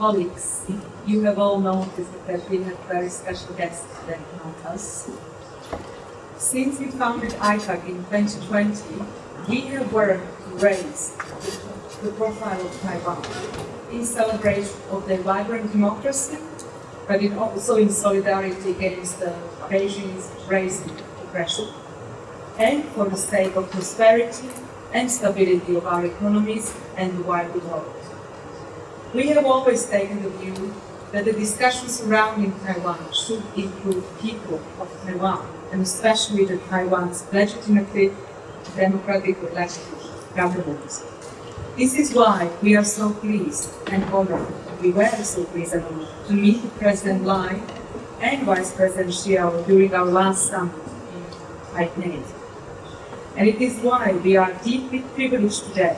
colleagues, you have all noticed that we have very special guests today among us. Since we founded Ipac in 2020, we have worked to raise the profile of Taiwan in celebration of their vibrant democracy, but also in solidarity against the Beijing's racial aggression, and for the sake of prosperity and stability of our economies and the wider world. We have always taken the view that the discussion surrounding Taiwan should include people of Taiwan, and especially the Taiwan's legitimately democratic elected government. This is why we are so pleased and honored, we were so pleased and honored to meet President Lai and Vice President Xiao during our last summit in Taipei. And it is why we are deeply privileged today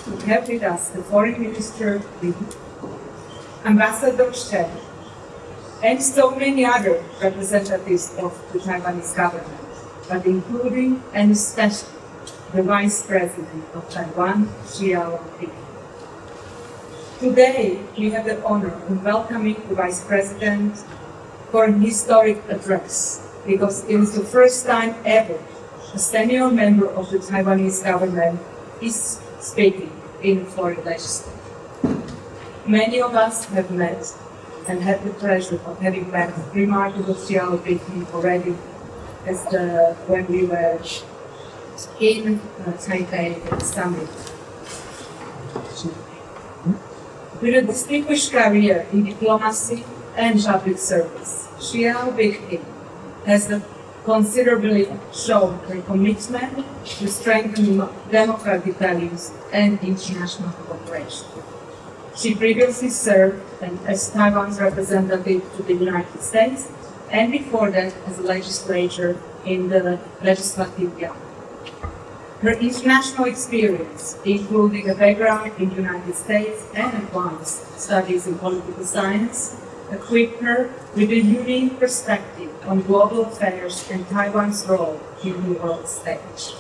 to have with us the Foreign Minister Li, Ambassador Chen, and so many other representatives of the Taiwanese government, but including and especially the Vice President of Taiwan, Xiao Li. Today, we have the honor of welcoming the Vice President for an historic address, because it is the first time ever a senior member of the Taiwanese government is speaking in foreign legislature. Many of us have met and had the pleasure of having met remarkable Xiao Li already when we were in Taipei at the summit. With a distinguished career in diplomacy and public service, Xiao Li has considerably shown her commitment to strengthening democratic values and international cooperation. She previously served as Taiwan's representative to the United States, and before that as a legislator in the Legislative Yuan. Her international experience, including a background in the United States and advanced studies in political science, equipped her with a unique perspective on global affairs and Taiwan's role in the world stage.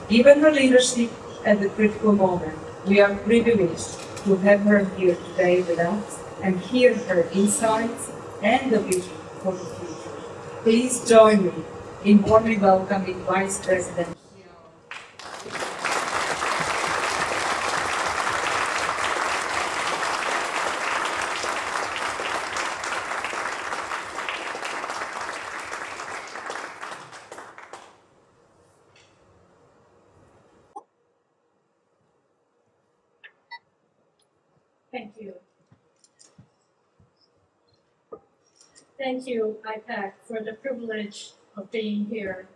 Given her leadership at the critical moment, we are privileged to have her here today with us and hear her insights and the vision for the future. Please join me in warmly welcoming Vice President Thank you. Thank you, Ipac, for the privilege of being here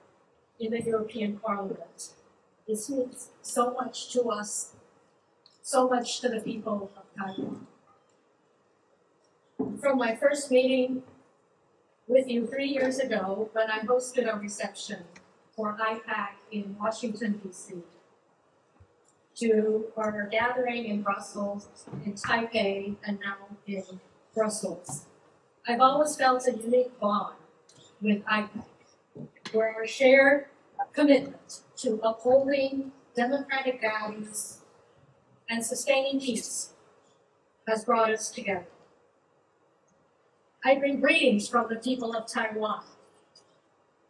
in the European Parliament. This means so much to us, so much to the people of Taiwan. From my first meeting with you 3 years ago, when I hosted a reception for Ipac in Washington, D.C., to our gathering in Brussels, in Taipei, and now in Brussels. I've always felt a unique bond with Ipac, where our shared commitment to upholding democratic values and sustaining peace has brought us together. I bring greetings from the people of Taiwan,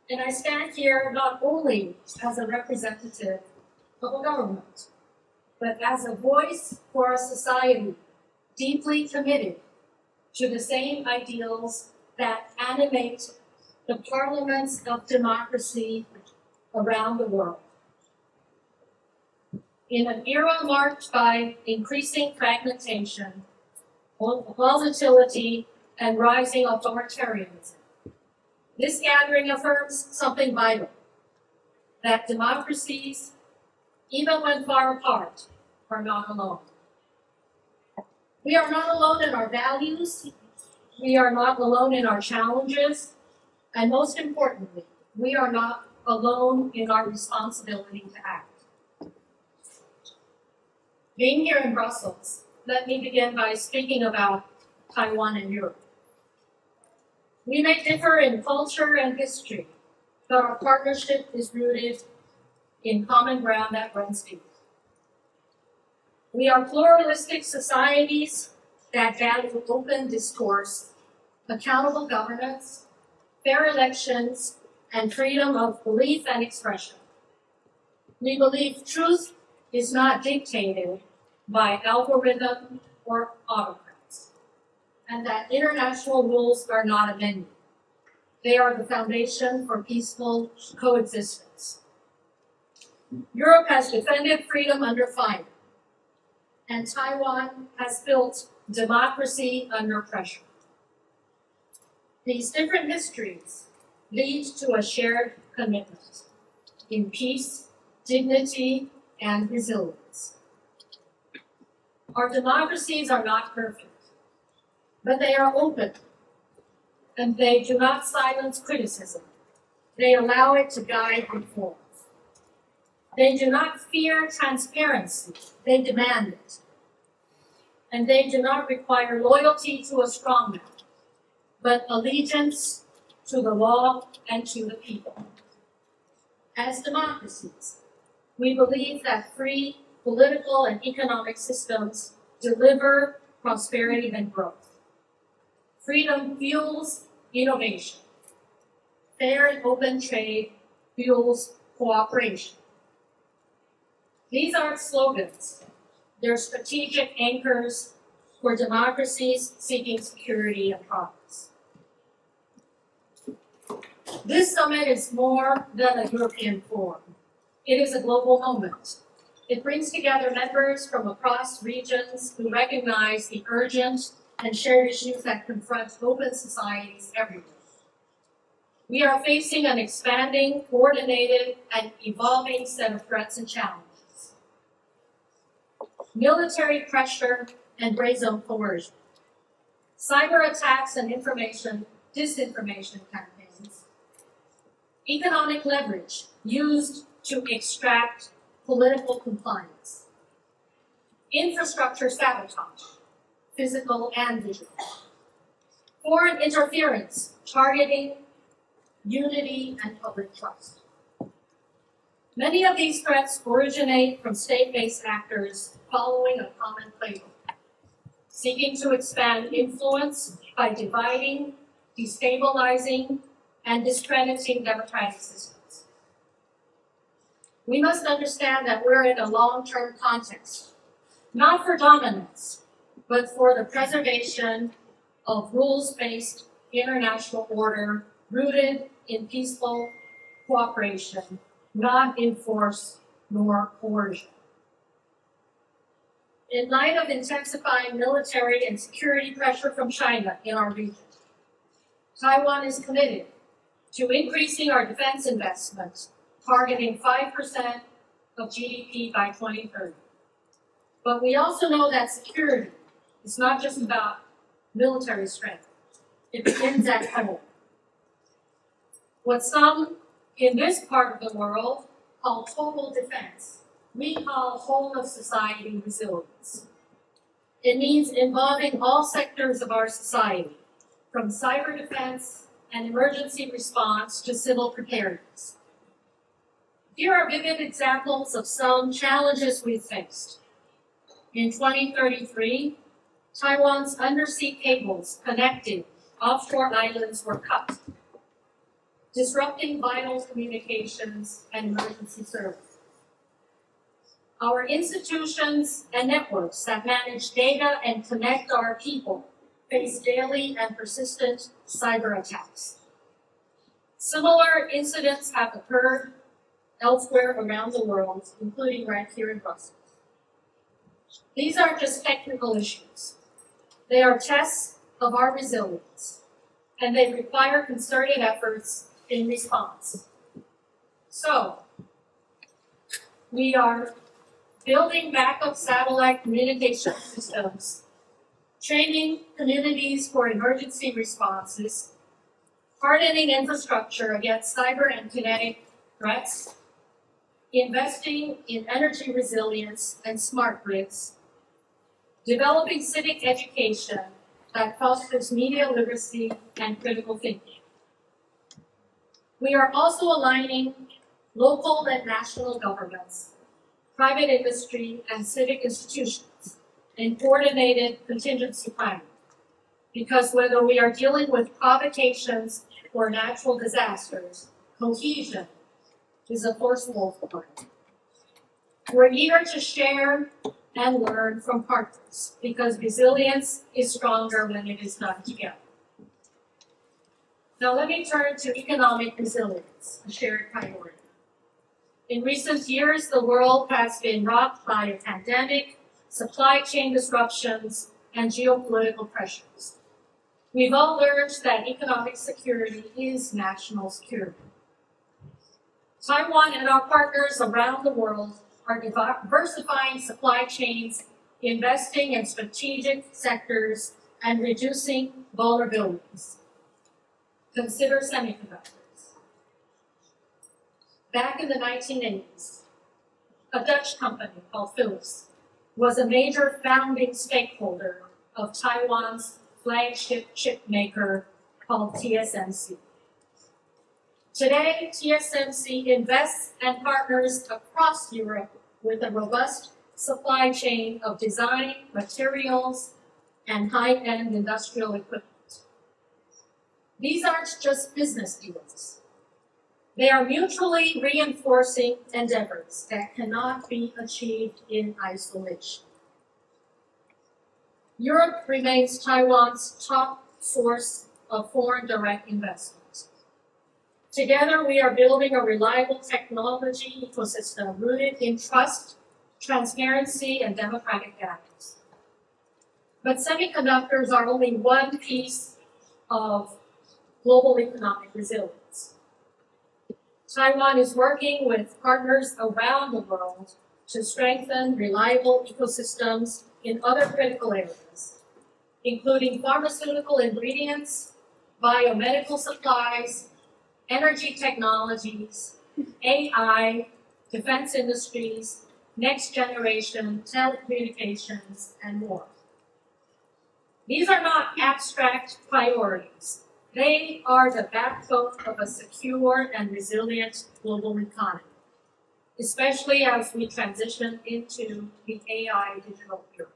and I stand here not only as a representative of a government, but as a voice for a society deeply committed to the same ideals that animate the parliaments of democracy around the world. In an era marked by increasing fragmentation, volatility, and rising authoritarianism, this gathering affirms something vital, that democracies, even when far apart, are not alone. We are not alone in our values, we are not alone in our challenges, and most importantly, we are not alone in our responsibility to act. Being here in Brussels, let me begin by speaking about Taiwan and Europe. We may differ in culture and history, but our partnership is rooted in common ground that runs deep. We are pluralistic societies that value open discourse, accountable governance, fair elections, and freedom of belief and expression. We believe truth is not dictated by algorithm or autocrats, and that international rules are not a menu. They are the foundation for peaceful coexistence. Europe has defended freedom under fire, and Taiwan has built democracy under pressure. These different histories lead to a shared commitment in peace, dignity, and resilience. Our democracies are not perfect, but they are open, and they do not silence criticism. They allow it to guide reform. They do not fear transparency, they demand it. And they do not require loyalty to a strongman, but allegiance to the law and to the people. As democracies, we believe that free political and economic systems deliver prosperity and growth. Freedom fuels innovation. Fair and open trade fuels cooperation. These aren't slogans. They're strategic anchors for democracies seeking security and progress. This summit is more than a European forum. It is a global moment. It brings together members from across regions who recognize the urgent and shared issues that confront open societies everywhere. We are facing an expanding, coordinated, and evolving set of threats and challenges. Military pressure and gray zone coercion, cyber attacks and disinformation campaigns, economic leverage used to extract political compliance, infrastructure sabotage, physical and digital, foreign interference targeting unity and public trust. Many of these threats originate from state-based actors following a common playbook, seeking to expand influence by dividing, destabilizing, and discrediting democratic systems. We must understand that we're in a long-term context, not for dominance, but for the preservation of rules-based international order rooted in peaceful cooperation, not in force nor coercion. In light of intensifying military and security pressure from China in our region, Taiwan is committed to increasing our defense investments, targeting 5% of GDP by 2030. But we also know that security is not just about military strength. It begins at home. What some in this part of the world call total defense, we call whole of society resilience. It means involving all sectors of our society, from cyber defense and emergency response to civil preparedness. Here are vivid examples of some challenges we've faced. In 2033, Taiwan's undersea cables connecting offshore islands were cut, disrupting vital communications and emergency services. Our institutions and networks that manage data and connect our people face daily and persistent cyber attacks. Similar incidents have occurred elsewhere around the world, including right here in Brussels. These aren't just technical issues. They are tests of our resilience, and they require concerted efforts in response. So, we are building backup satellite communication systems, training communities for emergency responses, hardening infrastructure against cyber and kinetic threats, investing in energy resilience and smart grids, developing civic education that fosters media literacy and critical thinking. We are also aligning local and national governments, private industry, and civic institutions, and coordinated contingency planning. Because whether we are dealing with provocations or natural disasters, cohesion is a force multiplier. We're eager to share and learn from partners because resilience is stronger when it is done together. Now let me turn to economic resilience, a shared priority. In recent years, the world has been rocked by a pandemic, supply chain disruptions, and geopolitical pressures. We've all learned that economic security is national security. Taiwan and our partners around the world are diversifying supply chains, investing in strategic sectors, and reducing vulnerabilities. Consider semiconductors. Back in the 1980s, a Dutch company called Philips was a major founding stakeholder of Taiwan's flagship chip maker called TSMC. Today, TSMC invests and partners across Europe with a robust supply chain of design, materials, and high-end industrial equipment. These aren't just business deals. They are mutually reinforcing endeavors that cannot be achieved in isolation. Europe remains Taiwan's top source of foreign direct investment. Together, we are building a reliable technology ecosystem rooted in trust, transparency, and democratic values. But semiconductors are only one piece of global economic resilience. Taiwan is working with partners around the world to strengthen reliable ecosystems in other critical areas, including pharmaceutical ingredients, biomedical supplies, energy technologies, AI, defense industries, next generation telecommunications, and more. These are not abstract priorities. They are the backbone of a secure and resilient global economy, especially as we transition into the AI digital era.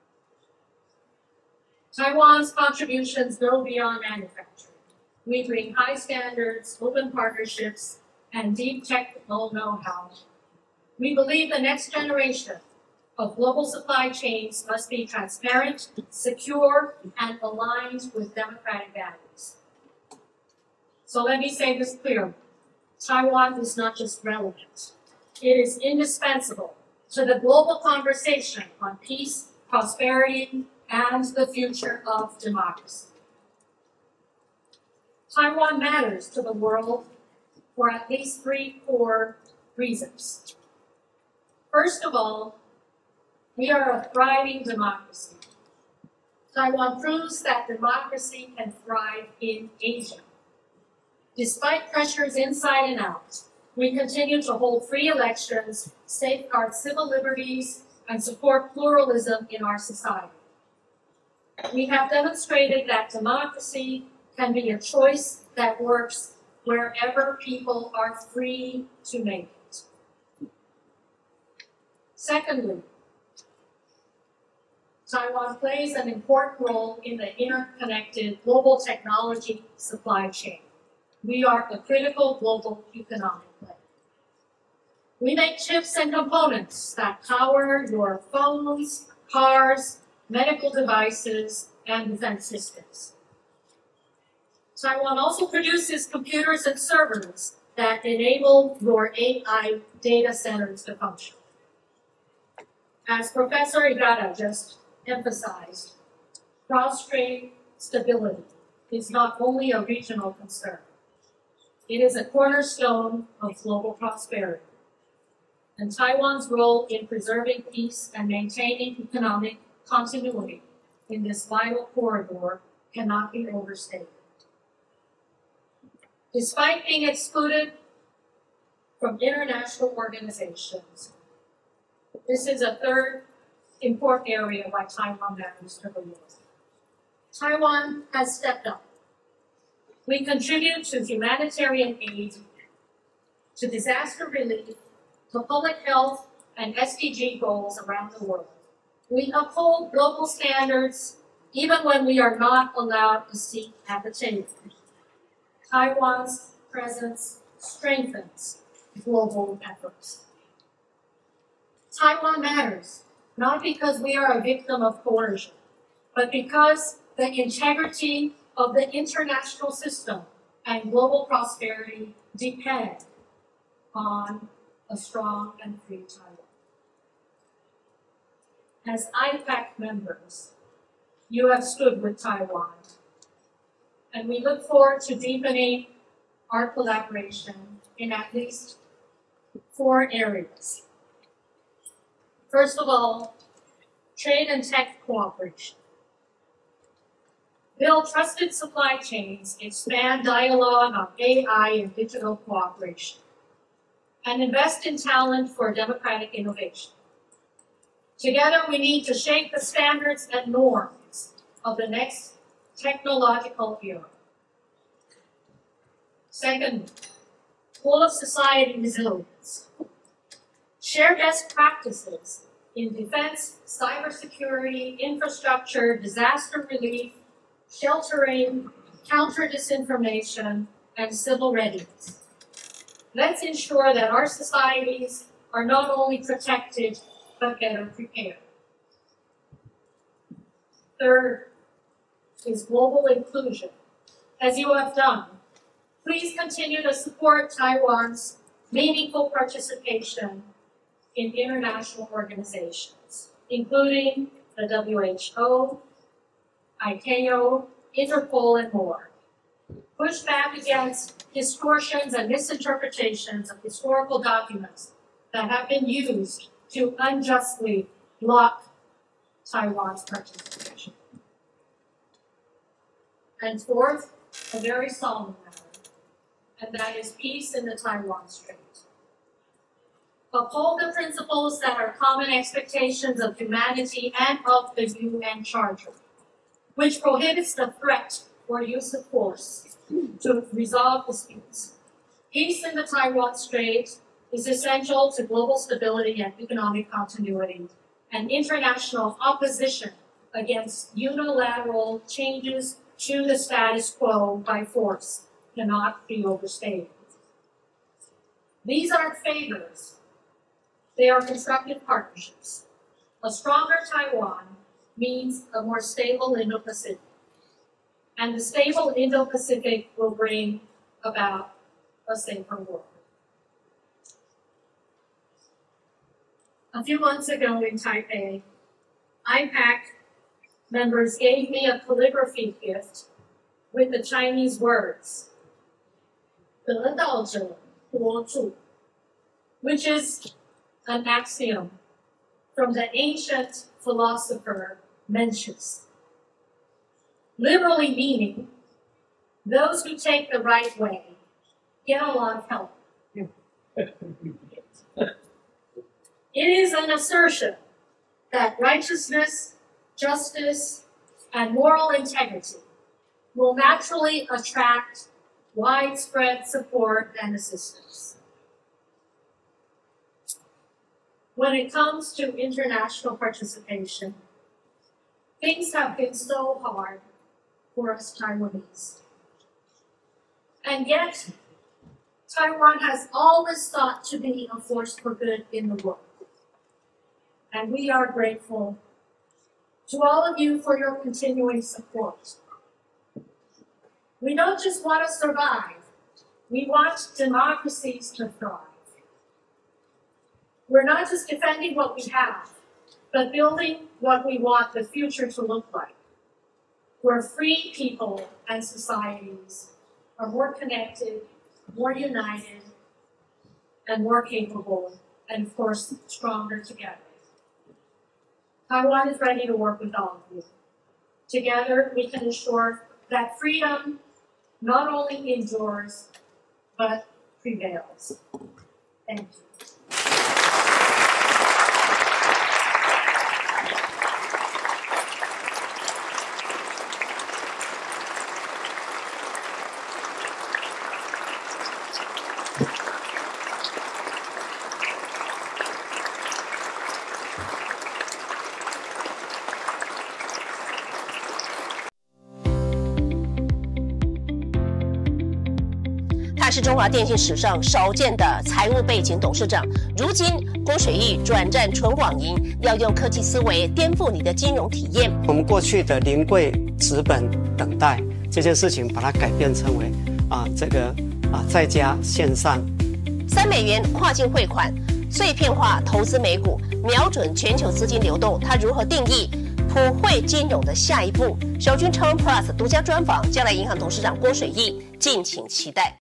Taiwan's contributions go beyond manufacturing. We bring high standards, open partnerships, and deep technical know-how. We believe the next generation of global supply chains must be transparent, secure, and aligned with democratic values. So let me say this clearly. Taiwan is not just relevant. It is indispensable to the global conversation on peace, prosperity, and the future of democracy. Taiwan matters to the world for at least three core reasons. First of all, we are a thriving democracy. Taiwan proves that democracy can thrive in Asia. Despite pressures inside and out, we continue to hold free elections, safeguard civil liberties, and support pluralism in our society. We have demonstrated that democracy can be a choice that works wherever people are free to make it. Secondly, Taiwan plays an important role in the interconnected global technology supply chain. We are a critical global economic player. We make chips and components that power your phones, cars, medical devices, and defense systems. Taiwan also produces computers and servers that enable your AI data centers to function. As Professor Igata just emphasized, cross-strait stability is not only a regional concern. It is a cornerstone of global prosperity. And Taiwan's role in preserving peace and maintaining economic continuity in this vital corridor cannot be overstated. Despite being excluded from international organizations, this is a third important area why Taiwan matters to the world. Taiwan has stepped up. We contribute to humanitarian aid, to disaster relief, to public health and SDG goals around the world, We uphold global standards even when we are not allowed a seat at the table. Taiwan's presence strengthens global efforts. Taiwan matters, not because we are a victim of coercion, but because the integrity of the international system and global prosperity depend on a strong and free Taiwan. As IPAC members, you have stood with Taiwan, and we look forward to deepening our collaboration in at least 4 areas. First of all, trade and tech cooperation. Build trusted supply chains, expand dialogue on AI and digital cooperation, and invest in talent for democratic innovation. Together, we need to shape the standards and norms of the next technological era. Second, whole of society resilience. Share best practices in defense, cybersecurity, infrastructure, disaster relief, sheltering, counter-disinformation, and civil readiness. Let's ensure that our societies are not only protected, but better prepared. Third is global inclusion. As you have done, please continue to support Taiwan's meaningful participation in international organizations, including the WHO, ICAO, Interpol, and more. Push back against distortions and misinterpretations of historical documents that have been used to unjustly block Taiwan's participation. And fourth, a very solemn matter, and that is peace in the Taiwan Strait. Uphold the principles that are common expectations of humanity and of the UN Charter, which prohibits the threat or use of force to resolve disputes. Peace in the Taiwan Strait is essential to global stability and economic continuity, and international opposition against unilateral changes to the status quo by force cannot be overstated. These aren't favors. They are constructive partnerships. A stronger Taiwan means a more stable Indo-Pacific. And the stable Indo-Pacific will bring about a safer world. A few months ago in Taipei, IPAC members gave me a calligraphy gift with the Chinese words, 得道者多助, which is an axiom from the ancient philosopher Mencius, literally meaning those who take the right way get a lot of help. It is an assertion that righteousness, justice, and moral integrity will naturally attract widespread support and assistance. When it comes to international participation, things have been so hard for us Taiwanese. And yet, Taiwan has always sought to be a force for good in the world. And we are grateful to all of you for your continuing support. We don't just want to survive, we want democracies to thrive. We're not just defending what we have, but building what we want the future to look like, where free people and societies are more connected, more united, and more capable, and of course, stronger together. Taiwan is ready to work with all of you. Together, we can ensure that freedom not only endures, but prevails. Thank you. 是中华电信史上少见的财务背景董事长。如今郭水义转战纯网银，要用科技思维颠覆你的金融体验。我们过去的临柜、纸本等待这件事情，把它改变成为在家线上。3美元跨境汇款，碎片化投资美股，瞄准全球资金流动，它如何定义普惠金融的下一步？小军超人 Plus 独家专访将来银行董事长郭水义，敬请期待。